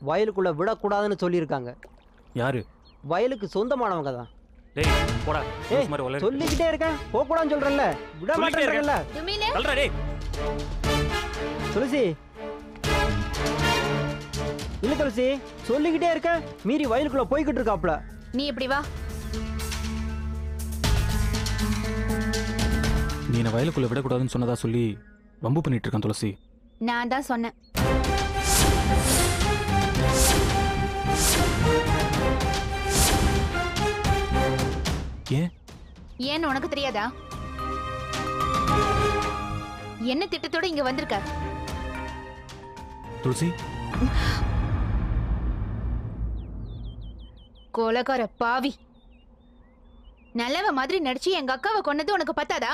வயலுக்குள்ள விடக்கூடாதுன்னு சொல்லியிருக்காங்க. யாரு? வயலுக்கு சொந்தமானவங்க தான். டேய் போடா. ஏய் சொல்லிக்கிட்டே இருக்கேன், போக கூடாதுன்னு சொல்றேன்ல, விட மாட்டேங்கறல. சொல்றா டேய். துளசி இல்ல துளசி, சொல்லிக்கிட்டே இருக்க, மீறி வயலுக்குள்ள போய்கிட்டு இருக்காப்ல. நீ இப்படி வா. நீ என்ன வயலுக்குள்ள விடக்கூடாதுன்னு சொன்னதா சொல்லி வம்பு பண்ணிட்டு இருக்கான் துளசி. நான் தான் சொன்னேன். ஏன்? ஏன்னு உனக்கு தெரியாதா? என்ன திட்டத்தோட இங்க வந்திருக்க? துளசி கொலைகார பாவி, நல்லவ மாதிரி நடிச்சு எங்க அக்காவை கொன்னது உனக்கு பத்தாதா?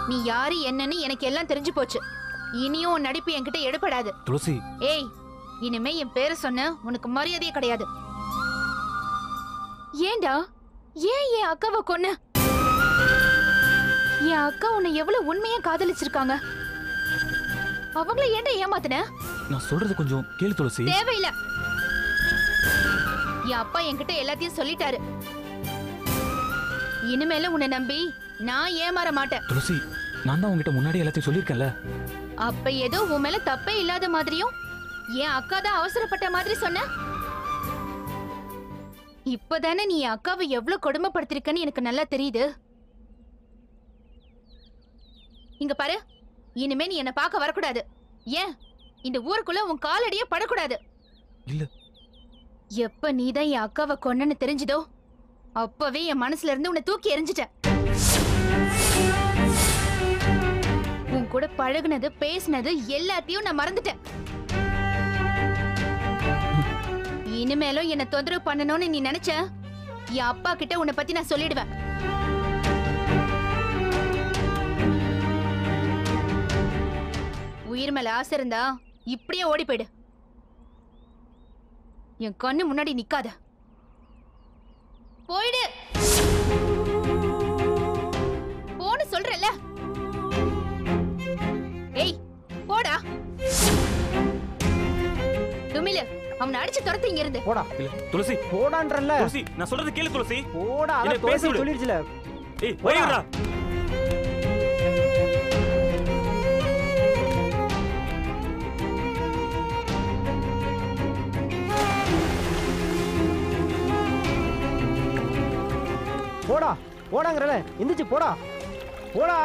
நீ யாரு என்னன்னு எனக்கு எல்லாம் தெரிஞ்சு போச்சு. இனியும் உன் நடிப்பு என்கிட்ட எடுபடாது. துளசி. ஏய், இனிமே என் பேரை சொன்ன உனக்கு மரியாதையே கிடையாது. ஏண்டா, ஏன் என் அக்காவை கொன்ன? என் அக்கா உன்னை எவ்வளவு உண்மையா காதலிச்சிருக்காங்க. அவங்கள ஏன்டா ஏமாத்துன? நான் சொல்றது கொஞ்சம் கேளு துளசி. தேவையில்ல. என் அப்பா என்கிட்ட எல்லாத்தையும் சொல்லிட்டாரு. இனிமேல உன்னை நம்பி நான் ஏமாற மாட்டேன். துளசி, நான் தான் உன்கிட்ட முன்னாடி எல்லாத்தையும் சொல்லியிருக்கேன்ல. அப்ப ஏதோ உன் மேல தப்பே இல்லாத மாதிரியும் என் அக்கா தான் அவசரப்பட்ட மாதிரி சொன்ன. இப்பதானே நீ என் அக்காவை எவ்வளவு கொடுமைப்படுத்திருக்கன்னு எனக்கு நல்லா தெரியுது. இங்க பாரு, இனிமே நீ என்ன பார்க்க வரக்கூடாது. ஏன், இந்த ஊருக்குள்ள உன் காலடியே படக்கூடாது. இல்ல, எப்ப நீதான் என் அக்காவை கொன்னன்னு தெரிஞ்சதோ அப்பவே என் மனசுல இருந்து உன்னை தூக்கி எறிஞ்சிட்டேன். உன் கூட பழகுனது, பேசினது எல்லாத்தையும் நான் மறந்துட்டேன். இனிமேலும் என்ன தொந்தரவு பண்ணணும்னு நீ நினைச்ச, என் அப்பா கிட்ட உன்னை பத்தி நான் சொல்லிடுவேன். உயிர் மேல ஆசை இருந்தா இப்படியே ஓடி போயிடு. என் கண்ணு முன்னாடி நிக்காத. போயிடு. போன்னு சொல்றல. ஏய் போடா. துமிலு, அவனை அடிச்சு துரத்து இங்க இருந்து. போடா. இல்ல துளசி, போடான்றல்ல. துளசி, நான் சொல்றது கேளு துளசி. போடா, அத பேச சொல்லிருச்சுல. ஏய் போயிடுடா. போடா, போடாங்கறல. எந்திச்சு போடா. போடா.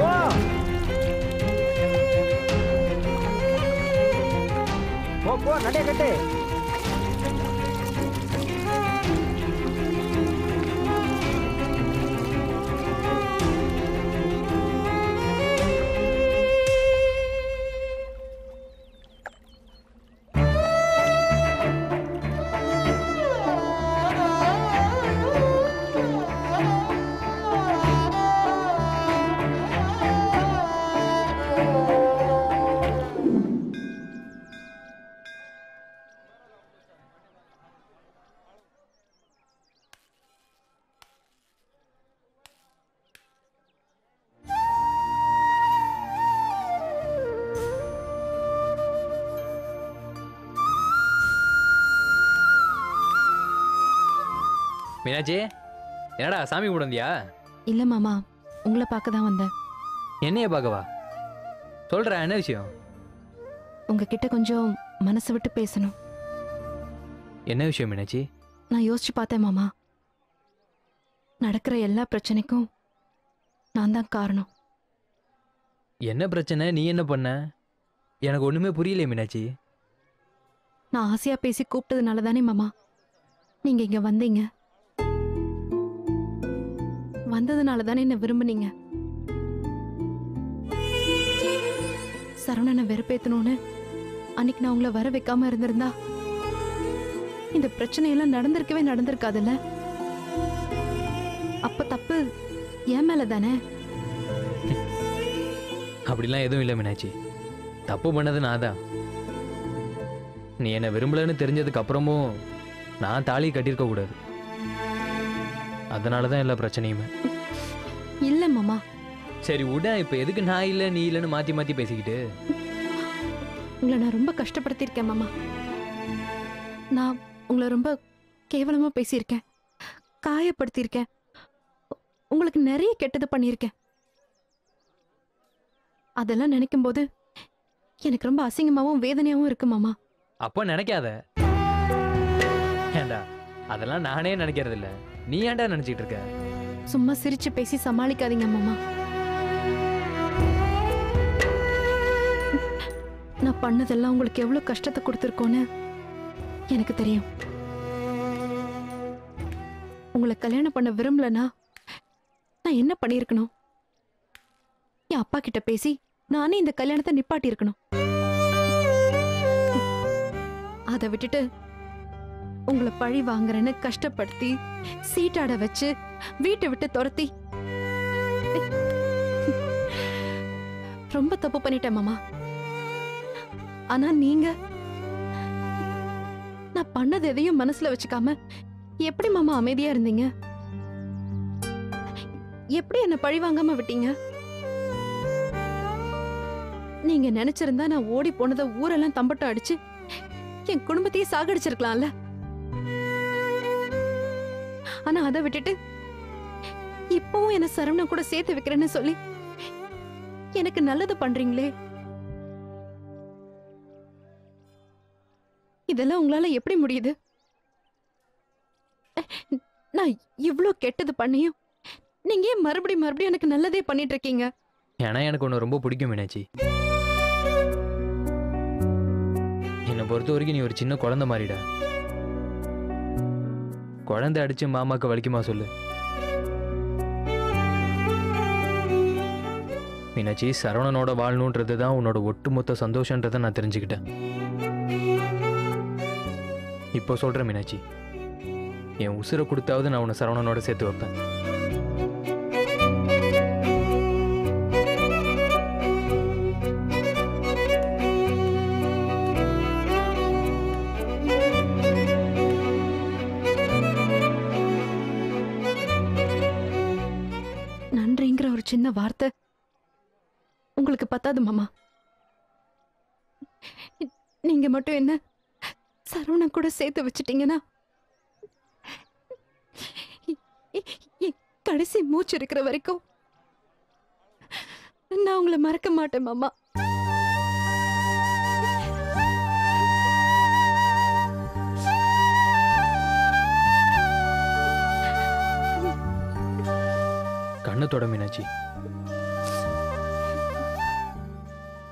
ஓ! போ நடே கட்டு. மீனாட்சி, என்னடா சாமி கும்பிடுந்தியா? இல்ல மாமா, உங்களை பார்க்க தான் வந்தேன். என்னைய பார்க்கவா? சொல்ற, என்ன விஷயம்? உங்ககிட்ட கொஞ்சம் மனசு விட்டு பேசணும். என்ன விஷயம் மீனாட்சி? நான் யோசிச்சு பார்த்தேன் மாமா, நடக்கிற எல்லா பிரச்சனைக்கும் நான் தான் காரணம். என்ன பிரச்சனை? நீ என்ன பண்ண? எனக்கு ஒண்ணுமே புரியல மீனாட்சி. நான் ஆசையா பேசி கூப்பிட்டதுனால தானே மாமா நீங்க இங்க வந்தீங்க. வந்ததுனால தானே என்ன விரும்புனீங்க. சரவணனை வெறுப்பேத்தணும்னு அன்னைக்கு நான் உங்களை வர வைக்காம இருந்திருந்தா இந்த பிரச்சனையெல்லாம் நடந்திருக்காதுல்ல. அப்ப தப்பு என் மேல தானே. அப்படிலாம் எதுவும் இல்லை மீனாட்சி. தப்பு பண்ணது நான் தான். நீ என்னை விரும்பலன்னு தெரிஞ்சதுக்கு அப்புறமும் நான் தாலி கட்டியிருக்க கூடாது. அதனால தான் எல்லா பிரச்சனையுமே. இல்ல மாமா. சரி விட, இப்போ எதுக்கு நான் இல்லை நீ இல்லைன்னு மாற்றி மாற்றி பேசிக்கிட்டு? உங்களை நான் ரொம்ப கஷ்டப்படுத்தியிருக்கேன் மாமா. நான் உங்களை ரொம்ப கேவலமா பேசியிருக்கேன், காயப்படுத்தியிருக்கேன், உங்களுக்கு நிறைய கெட்டது பண்ணியிருக்கேன். அதெல்லாம் நினைக்கும் போது எனக்கு ரொம்ப அசிங்கமாவும் வேதனையாவும் இருக்கு மாமா. அப்போ நினைக்காத. ஏண்டா அதெல்லாம் நானே நினைக்கிறது இல்ல, நீ ஏன்டா நினைச்சிட்டு இருக்க? சும்மா சிரிச்சு பேசி சமாளிக்காதீங்க மாமா. நான் பண்ணதெல்லாம் உங்களுக்கு எவ்வளவு கஷ்டத்தை கொடுத்துருக்கோன்னு எனக்கு தெரியும். உங்களை கல்யாணம் பண்ண விரும்பலனா நான் என்ன பண்ணியிருக்கணும்? என் அப்பா கிட்ட பேசி நானே இந்த கல்யாணத்தை நிப்பாட்டி இருக்கணும். அதை விட்டுட்டு உங்களை பழி வாங்குறேன்னு கஷ்டப்படுத்தி சீட்டாட வச்சு வீட்டை விட்டு துரத்தி ரொம்ப தப்பு பண்ணிட்டேன் மாமா. ஆனா நீங்க நான் பண்ணது எதையும் மனசுல வச்சுக்காம எப்படி மாமா அமைதியா இருந்தீங்க? எப்படி என்ன பழி வாங்காம விட்டீங்க? நீங்க நினைச்சிருந்தா நான் ஓடி போனதை ஊரெல்லாம் தம்பட்டம் அடிச்சு என் குடும்பத்தையே சாகடிச்சிருக்கலாம்ல. ஆனா அதை விட்டுட்டு இப்பவும் என்ன சரவணன் கூட சேர்த்து வைக்கிறேன்னு சொல்லி எனக்கு நல்லது பண்றீங்களே. இதெல்லாம் உங்களால எப்படி முடியுது? நான் இவ்ளோ கெட்டது பண்ணியும் நீங்க ஏன் மறுபடியும் எனக்கு நல்லதே பண்ணிட்டு இருக்கீங்க? ஏன்னா எனக்கு ஒன்று ரொம்ப பிடிக்கும் மீனாட்சி. என்னை பொறுத்த வரைக்கும் நீ ஒரு சின்ன குழந்தை மாறிடா. குழந்தை அடிச்சு மாமாக்கு வலிக்குமா சொல்லு? மீனாட்சி, சரவணனோட வாழணுன்றது தான் உன்னோட ஒட்டுமொத்த சந்தோஷன்றதை நான் தெரிஞ்சுக்கிட்டேன். இப்போ சொல்றேன் மீனாட்சி, என் உசுரை கொடுத்தாவது நான் உன்னை சரவணனோட சேர்த்து வைப்பேன். நன்றிங்கிற ஒரு சின்ன வார்த்தை உங்களுக்கு பத்தாது மாமா. நீங்க மட்டும் என்ன சரவணன் கூட சேர்த்து வச்சிட்டீங்கன்னா என் கடைசி மூச்சு இருக்கிற வரைக்கும் நான் உங்களை மறக்க மாட்டேன் மாமா. கண்ணத்தோட மீனாட்சி,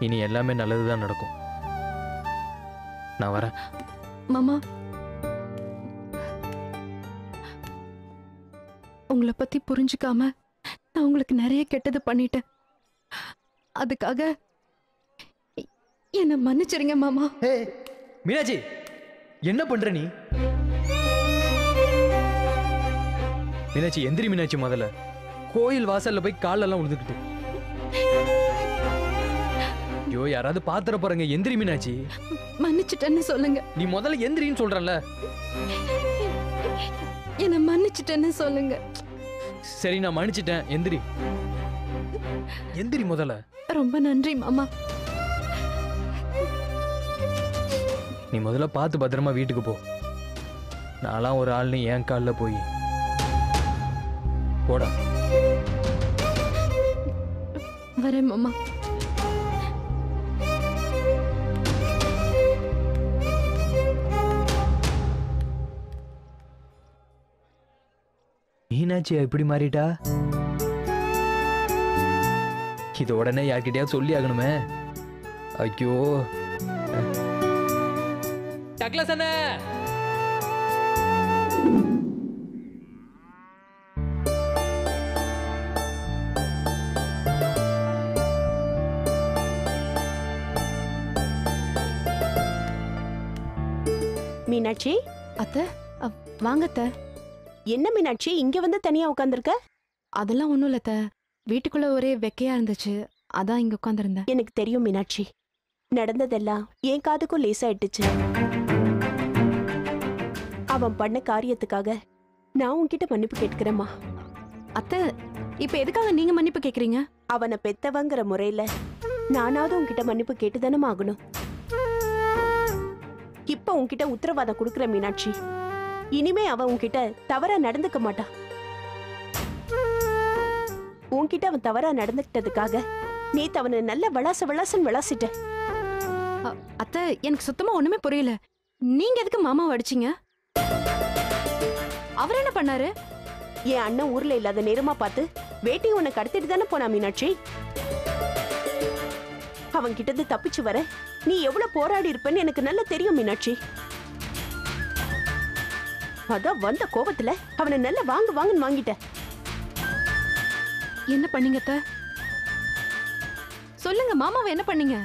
இனி எல்லாமே நல்லதுதான் நடக்கும். நான் வரேன் மாமா. உங்களை பத்தி புரிஞ்சுக்காம நான் உங்களுக்கு நிறைய கெட்டது பண்ணிட்டேன். அதுக்காக என்ன மன்னிச்சிருங்க மாமா. மீனாட்சி, என்ன பண்ற நீ? மீனாட்சி எந்திரி மீனாட்சி. முதல்ல கோயில் வாசல்ல போய் காலெல்லாம் உழுதுகிட்டு. ஐயோ, யாராவது பாத்திர போறாங்க. எந்திரி மீனாட்சி. மன்னிச்சிட்டேன்னு சொல்லுங்க. நீ முதல்ல எந்திரின்னு சொல்றல. என்ன மன்னிச்சிட்டேன்னு சொல்லுங்க. சரி, நான் மன்னிச்சிட்டேன். எந்திரி எந்திரி முதல்ல. ரொம்ப நன்றி மாமா. நீ முதல்ல பார்த்து பத்திரமா வீட்டுக்கு போ. நான்லாம் ஒரு ஆள்னு என் காலில் போய் போடா. வரேன் மாமா. மீனாட்சி எப்படி மாறிட்டா? இது உடனே யார்கிட்டயாவது சொல்லி ஆகணுமே. ஐயோ, டக்ளஸ் அண்ணே. மீனாட்சி, அத்தை, வாங்க அத்தை. என்ன மீனாட்சி இங்க வந்து தனியா உட்கார்ந்திருக்க? அதெல்லாம் ஒண்ணும் இல்ல அத்தை. வீட்டுக்குள்ள ஒரே வெக்கையா இருந்துச்சு, அதான் இங்க உட்கார்ந்திருந்தேன். எனக்கு தெரியும் மீனாட்சி, நடந்ததெல்லாம் என் காதுக்கும் லேசாயிட்டுச்சு. அவன் பண்ண காரியத்துக்காக நான் உன்கிட்ட மன்னிப்பு கேட்கிறேம்மா. அத்தை, இப்ப எதுக்காக நீங்க மன்னிப்பு கேக்குறீங்க? அவனை பெத்தவங்கிற முறையில நானாவது உன்கிட்ட மன்னிப்பு கேட்டுதானே ஆகணும். இப்ப உன்கிட்ட உத்தரவாதம் கொடுக்கிற மீனாட்சி, இனிமே அவன் உன்கிட்ட தவறா நடந்துக்க மாட்டான். உன்கிட்ட அவன் தவறா நடந்துக்கிட்டதுக்காக நேத்து அவனை நல்ல விளாசன்னு விளாசிட்ட. அத்தை, எனக்கு சுத்தமா ஒண்ணுமே புரியல. நீங்க எதுக்கு மாமாவை அடிச்சீங்க? அவர் என்ன பண்ணாரு? என் அண்ணன் ஊர்ல இல்லாத நேரமா பார்த்து வேட்டையை உன்னை கடத்திட்டு தானே போனா மீனாட்சி. அவன் கிட்ட தப்பிச்சு வர நீ எவ்வளவு போராடி இருப்பன்னு எனக்கு நல்லா தெரியும் மீனாட்சி. அதான் வந்த கோபத்துல அவனை நல்ல வாங்குன்னு வாங்கிட்ட. என்ன பண்ணீங்க அத்தை? சொல்லுங்க, மாமாவை என்ன பண்ணீங்க?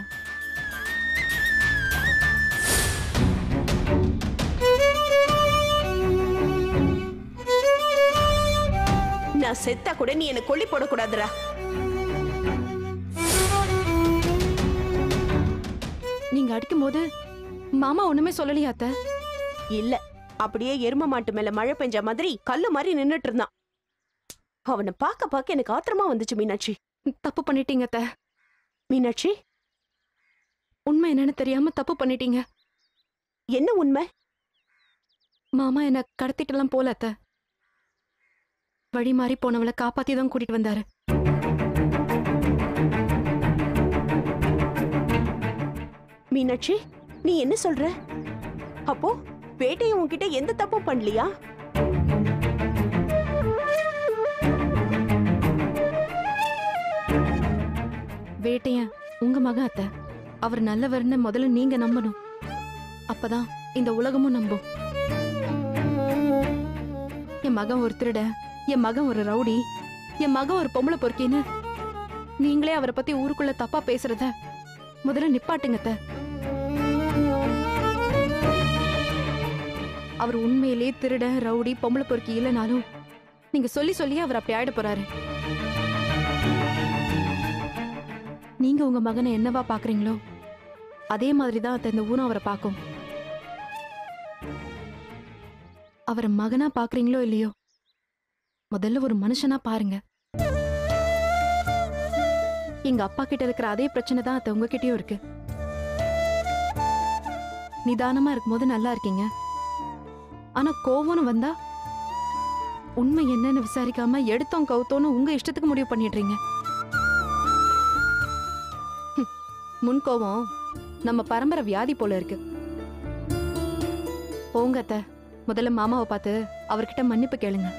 நான் செத்தா கூட நீ என்ன கொல்லி போடக்கூடாதுடா. நீங்க அடிக்கும் போது மாமா ஒண்ணுமே சொல்லலையா அத்தை? இல்ல, அப்படியே எரும மாட்டு மேல மழை பெஞ்ச மாதிரி கல்லு மாதிரி நின்னுட்டு இருந்தான். அவனை பார்க்க எனக்கு ஆத்திரமா வந்துச்சு மீனாட்சி. தப்பு பண்ணிட்டீங்க அத்தை. மீனாட்சி, உண்மை என்னன்னு தெரியாம தப்பு பண்ணிட்டீங்க. என்ன உண்மை? மாமா என்ன கடத்திட்டுலாம் போல அத்தை. வழி மாறி போனவளை காப்பாத்தி தான் கூட்டிட்டு வந்தாரு. மீனாட்சி, நீ என்ன சொல்ற? அப்போ வேட்டையை உன்கிட்ட எந்த தப்பும் பண்ணலையா? வேட்டையன் உங்க மகன் அத்தை. அவர் நல்லவர்னு முதல்ல நீங்க நம்பணும். அப்பதான் இந்த உலகமும் நம்பும். என் மகன் ஒரு திருட, என் மகன் ஒரு ரவுடி, என் மகன் ஒரு பொம்பளை பொறுக்கின்னு நீங்களே அவரை பத்தி ஊருக்குள்ள தப்பா பேசுறத முதல்ல நிப்பாட்டுங்க அத்தை. அவர் உண்மையிலே திருட, ரவுடி, பொம்பளை பொறுக்கி இல்லைனாலும் நீங்க சொல்லியே அவர் அப்படி ஆயிட போறாரு. நீங்க உங்க மகனை என்னவா பாக்குறீங்களோ அதே மாதிரிதான் இந்த ஊரும் அவரை பார்க்கும். அவரை மகனா பாக்குறீங்களோ இல்லையோ, முதல்ல ஒரு மனுஷனா பாருங்க. எங்க அப்பா கிட்ட இருக்கிற அதே பிரச்சனை தான் அது உங்ககிட்டயும் இருக்கு. நிதானமா இருக்கும்போது நல்லா இருக்கீங்க, ஆனா கோவம்னு வந்தா உண்மை என்னன்னு விசாரிக்காம எடுத்தோம் கவுத்தோன்னு உங்க இஷ்டத்துக்கு முடிவு பண்ணிடுறீங்க. முன் கோவம் நம்ம பரம்பரை வியாதி போல இருக்கு. போங்க அத்தை, முதல்ல மாமாவை பார்த்து அவர்கிட்ட மன்னிப்பு கேளுங்க.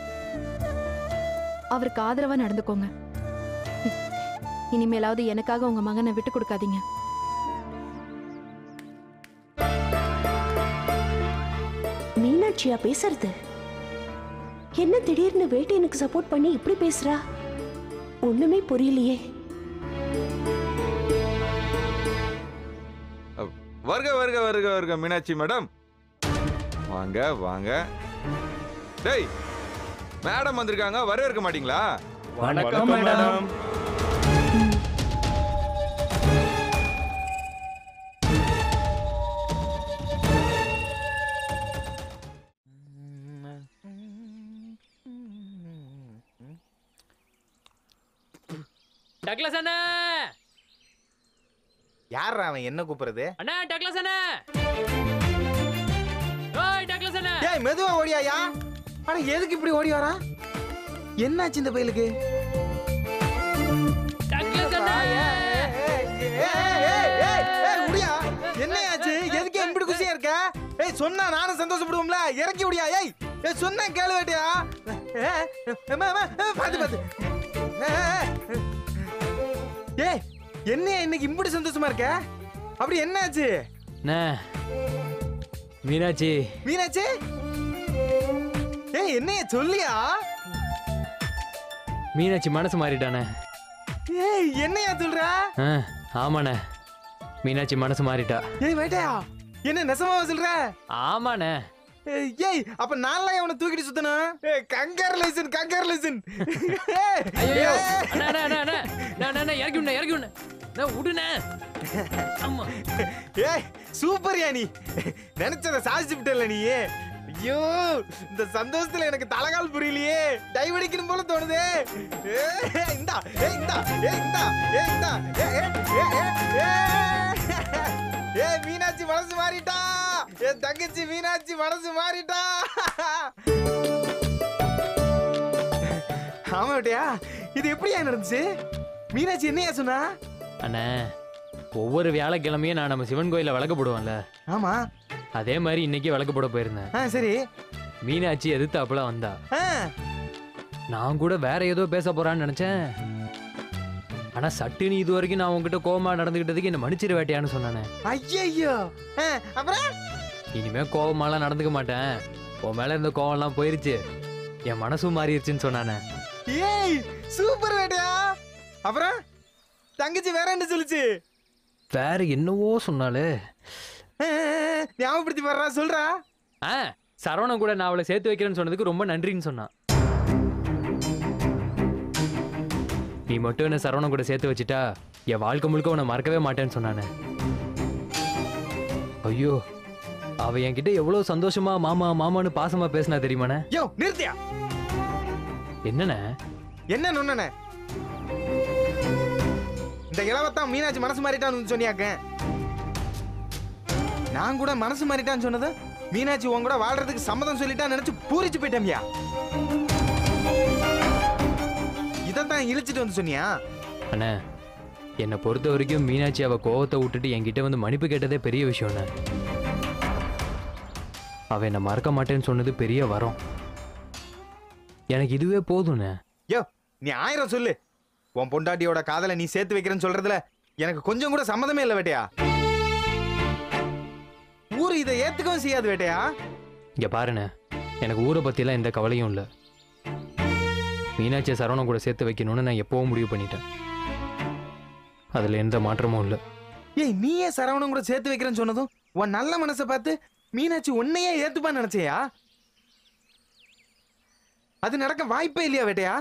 அவருக்கு ஆதரவா நடந்துக்கோங்க. இனிமேலாவது எனக்காக உங்க மகனை விட்டு கொடுக்காதீங்க. மீனாட்சியா பேசுறது? என்ன திடீர்னு வேட்டையனுக்கு சப்போர்ட் பண்ணி இப்படி பேசுறா? ஒண்ணுமே புரியலையே. வருக வருக வருக வருக மீனாட்சி மேடம், வாங்க வாங்க. டேய், மேடம் வந்திருக்காங்க, வரவேற்க மாட்டீங்களா? வணக்கம் மேடம். டக்ளஸ் அண்ணா! யாரா அவன் என்ன கூப்பிடுறது? அண்ணா டக்ளஸ் அண்ணா! ஓய் டக்ளஸ் அண்ணா! ஏய் மெதுவா ஓடியாயா? அட எதுக்கு இப்படி ஓடி வரா? என்னாச்சு இந்த பையலுக்கு? டக்ளஸ் அண்ணா! ஏய் உடியா, என்னையாச்சு? எதுக்கு இப்படி குசியா இருக்க? ஏய் சொன்னா நானும் சந்தோஷப்படுவோம்ல, இறக்கி உடியா. ஏய் ஏய் சொன்னா கேளு வேட்டியா? பாத்து ஏய் என்னையா இன்னைக்கு இப்படி சந்தோஷமா இருக்க? அப்படி என்னாச்சு? மீனாட்சி மீனாட்சி, ஏய் என்னையா சொல்லியா? மீனாட்சி மனசு மாறிட்டானே. ஏய் என்னையா சொல்ற? ஆமாண்ணே, மீனாட்சி மனசு மாறிட்டா. ஏய் வேட்டையா, என்ன நெசமாவா சொல்ற? ஆமாண்ணே. ஏய் அப்ப நான்லாம் அவனை தூக்கிட்டு சுத்தணும். ஏய் கங்காரலேஷன் கங்காரலேஷன். ஐயோ அண்ணா அண்ணா அண்ணா அண்ணா அண்ணா இறக்கி விடுண்ணே, இறக்கி விடுண்ணே, விடுண்ணே. ஏய் சூப்பர்யா நீ நினைச்சத சாதிச்சு விட்டல நீ. ஐயோ இந்த சந்தோஷத்துல எனக்கு தலகால் புரியலையே. டைவ் அடிக்கணும் போல தோணுதே. இந்தா இந்தா இந்தா இந்தா மீனாட்சி மனசு மாறிட்டா. என் தங்கச்சி மீனாட்சி மனசு மாறிட்டா. ஆமாட்டியா இது எப்படியா நடந்துச்சு? மீனாட்சி என்னையா சொன்னா? அண்ணே ஒவ்வொரு வியாழக்கிழமையும் நான் நம்ம சிவன் கோயில விளக்கு போடுவோம்ல. ஆமா அதே மாதிரி இன்னைக்கு விளக்கு போட போயிருந்தேன். சரி. மீனாட்சி எதிர்த்தாப்புல வந்தா. நான் கூட வேற ஏதோ பேச போறான்னு நினைச்சேன். ஆனா சட்டுன்னு இது வரைக்கும் நான் உங்ககிட்ட கோவமா நடந்துகிட்டதுக்கு என்ன மன்னிச்சிரு வேட்டியான்னு சொன்னானே. ஐயோ அப்புறம் இனிமே கோவமாலாம் நடந்துக்க மாட்டேன். உன் மேல இருந்த கோவம்லாம் போயிருச்சு, என் மனசும் மாறிடுச்சுன்னு சொன்னானே. ஏய் சூப்பர் வேட்டையா. அப்புறம் தங்கச்சி வேற என்ன சொல்லுச்சு? வேற என்னவோ சொன்னாலே. ஞாபகப்படுத்தி வர்றா சொல்றா. சரவணன் கூட நான் அவளை சேர்த்து வைக்கிறேன்னு சொன்னதுக்கு ரொம்ப நன்றின்னு சொன்னான். நீ மட்டும் என்ன சரவணன் கூட சேர்த்து வச்சுட்டா என் வாழ்க்கை முழுக்க உன்னை மறக்கவே மாட்டேன்னு சொன்னானே. ஐயோ அவ என்கிட்ட எவ்வளவு சந்தோஷமா மாமா மாமான்னு பாசமா பேசினா தெரியுமாண்ணே? யோ நிறுத்தியா. என்னண்ணே? என்ன நொண்ணே? இந்த இளவத்தான் மீனாட்சி மனசு மாறிட்டான்னு சொன்னியாக்க. நான் கூட மனசு மாறிட்டான்னு சொன்னது மீனாட்சி உன் கூட வாழ்றதுக்கு சம்மதம் சொல்லிட்டா நினைச்சு பூரிச்சு போயிட்டேன்யா. இதான் இழுச்சிட்டு வந்து சொன்னியா? அண்ணே என்னை பொறுத்த வரைக்கும் மீனாட்சி அவ கோவத்தை விட்டுட்டு என்கிட்ட வந்து மன்னிப்பு கேட்டதே பெரிய விஷயம்ண்ணே. அவ என்னை மறக்க மாட்டேன்னு சொன்னது பெரிய வரம். எனக்கு இதுவே போதும்ண்ணே. யோ நீ 1000 சொல்லு. உன் பொண்டாட்டியோட காதலை நீ சேர்த்து வைக்கிறேன்னு சொல்றதுல எனக்கு கொஞ்சம் கூட சம்மதமே இல்லை வேட்டையா. ஊரு இதை ஏத்துக்கவும் செய்யாது வேட்டையா. இங்க பாருண்ணே, எனக்கு ஊரை பத்திலாம் எந்த கவலையும் இல்லை. மீனாட்சியை சரவணன் கூட சேர்த்து வைக்கணும்னு நான் எப்பவும் முடிவு பண்ணிட்டேன். அதுல எந்த மாற்றமும் இல்லை. ஏய் நீயே சரவணன் கூட சேர்த்து வைக்கிறேன்னு சொன்னதும் உன் நல்ல மனசை பார்த்து மீனாட்சி உன்னையே ஏத்துப்பான்னு நினைச்சியா? அது நடக்க வாய்ப்பே இல்லையா வேட்டையா?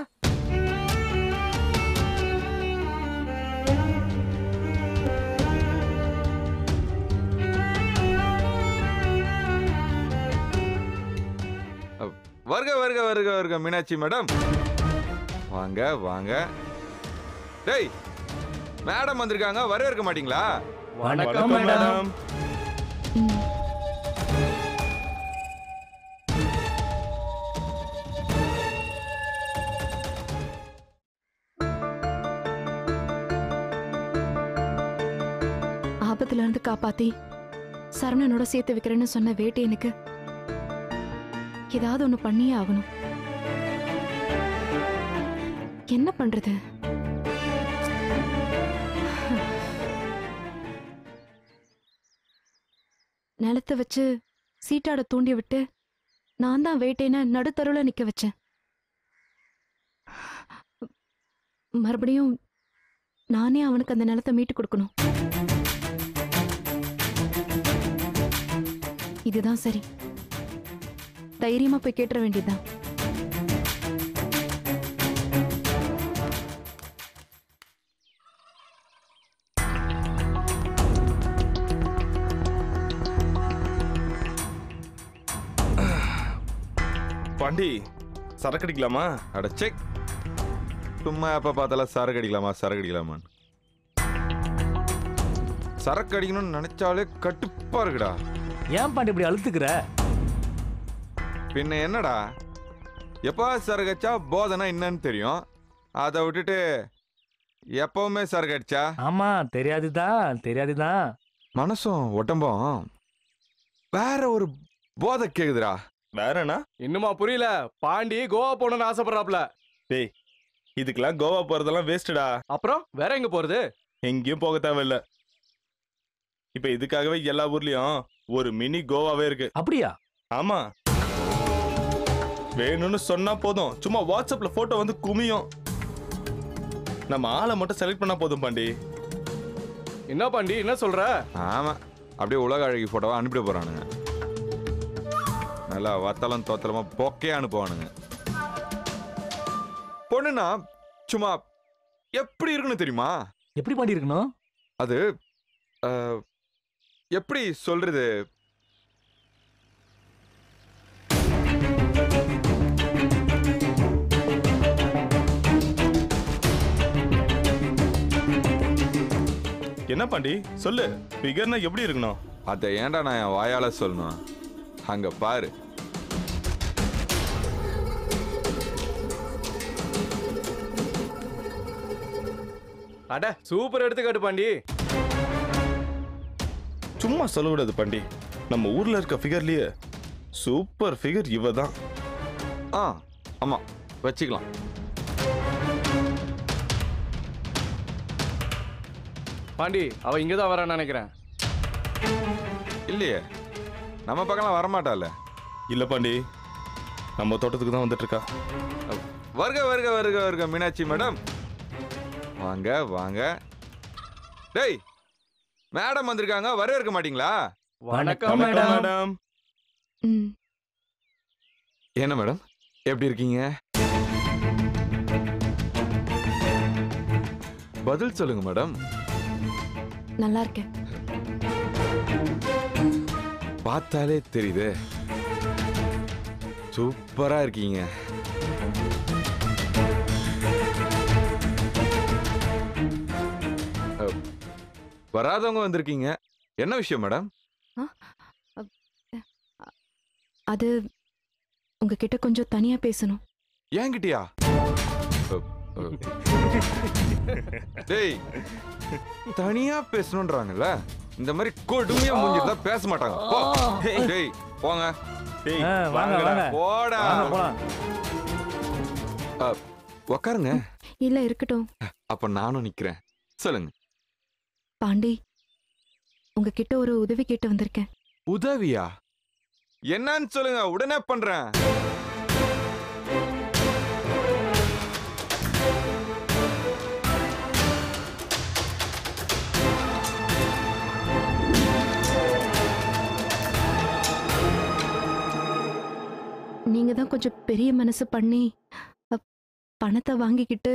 வருக வருக வருக வருக மீனாட்சி மேடம், வாங்க வாங்க. டேய் மேடம் வந்திருக்காங்க, வரவேற்க மாட்டீங்களா? வணக்கம் மேடம். ஆபத்துல இருந்து காப்பாத்தி சரவணனோட சேர்த்து வைக்கிறேன்னு சொன்ன வேட்டையனுக்கு ஏதாவது ஒண்ணு பண்ணியே ஆகணும். என்ன பண்றது? நிலத்தை வச்சு சீட்டாட தூண்டி விட்டு நான் தான் வேட்டையனை நடுத்தருவுல நிக்க வச்சேன். மறுபடியும் நானே அவனுக்கு அந்த நிலத்தை மீட்டு கொடுக்கணும். இதுதான் சரி. தைரியமா போய் கேட்டுற வேண்டியதுதான். பாண்டி சரக்கு அடிக்கலாமா? அடச்சே, சும்மா எப்ப பார்த்தாலும் சரக்கு அடிக்கலாமா சரக்கு அடிக்கலாமான்னு. சரக்கு அடிக்கணும்னு நினைச்சாலே கட்டுப்பா இருக்குடா. ஏன் பாண்டி இப்படி அழுத்துக்கிற? பின்ன என்னடா, எப்போ சரக்கு அடிச்சா போதனா என்னன்னு தெரியும். அதை விட்டுட்டு எப்பவுமே சரக்கு அடிச்சா ஆமா தெரியாதுதான். மனசும் உடம்பும் வேற ஒரு போதை கேக்குதுடா. வேறனா? இன்னுமா புரியல? பாண்டி கோவா போகணும்னு ஆசைப்படுறாப்ல. டேய் இதுக்கெல்லாம் கோவா போறதெல்லாம் வேஸ்டடா. அப்புறம் வேற எங்க போறது? எங்கேயும் போக தேவையில்ல. இப்ப இதுக்காகவே எல்லா ஊர்லயும் ஒரு மினி கோவாவே இருக்கு. அப்படியா? ஆமா, வேணும்னு சொன்னா போதும், சும்மா வாட்ஸ்அப்ல போட்டோ வந்து குமியும். நம்ம ஆளை மட்டும் செலக்ட் பண்ணா போதும் பாண்டி. என்ன பாண்டி என்ன சொல்ற? ஆமா, அப்படியே உலக அழகி போட்டோவா அனுப்பிட போறானுங்க. நல்லா வத்தலம் தோத்தலமா பொக்கே அனுப்புவானுங்க. பொண்ணுனா சும்மா எப்படி இருக்குன்னு தெரியுமா? எப்படி பாண்டி இருக்கணும்? அது எப்படி சொல்றது? என்ன பாண்டி சொல்லு, ஃபிகர்னா எப்படி இருக்கணும்? அதை ஏன்டா நான் என் வாயால சொல்லணும்? அங்க பாரு. அட சூப்பர் எடுத்துக்காட்டு பாண்டி. சும்மா சொல்லக்கூடாது பாண்டி, நம்ம ஊர்ல இருக்க ஃபிகர்லயே சூப்பர் ஃபிகர் இவ தான். ஆமா வச்சுக்கலாம். பாண்டி அவ இங்கதான் வரான்னு நினைக்கிறேன். இல்லையே, நம்ம பக்கம்லாம் வரமாட்டால. இல்ல பாண்டி, நம்ம தோட்டத்துக்கு தான் வந்துட்டு இருக்கா. வருக வருக வருக வருக மீனாட்சி மேடம், வாங்க வாங்க. டேய், மேடம் வந்திருக்காங்க, வரவேற்க மாட்டீங்களா? வணக்கம் மேடம். என்ன மேடம், எப்படி இருக்கீங்க? பதில் சொல்லுங்க மேடம். நல்லா இருக்கேன். பார்த்தாலே தெரியுது, சூப்பரா இருக்கீங்க. வராதவங்க வந்திருக்கீங்க, என்ன விஷயம் மேடம்? அது உங்ககிட்ட கொஞ்சம் தனியா பேசணும். ஏங்கிட்டியா? டேய், தனியா பேசணும்ன்றாங்கல்ல, இந்த மாதிரி கொடுமையா முடிஞ்சிருந்தா பேச மாட்டாங்க. போ. டேய் போங்க. டேய் வாங்க வாங்க போடா. போலாம். உக்காருங்க. இல்ல இருக்கட்டும். அப்ப நானும் நிக்கிறேன், சொல்லுங்க. பாண்டி, உங்ககிட்ட ஒரு உதவி கேட்டு வந்திருக்கேன். உதவியா? என்னன்னு சொல்லுங்க, உடனே பண்றேன். நீங்க தான் கொஞ்சம் பெரிய மனசு பண்ணி பணத்தை வாங்கிக்கிட்டு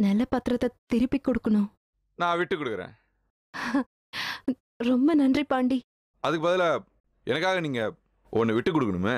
நல்ல பத்திரத்தை திருப்பி கொடுக்கணும். நான் விட்டு கொடுக்குறேன். ரொம்ப நன்றி பாண்டி. அதுக்கு பதிலா எனக்காக நீங்க ஒன்னு விட்டு கொடுக்கணுமே.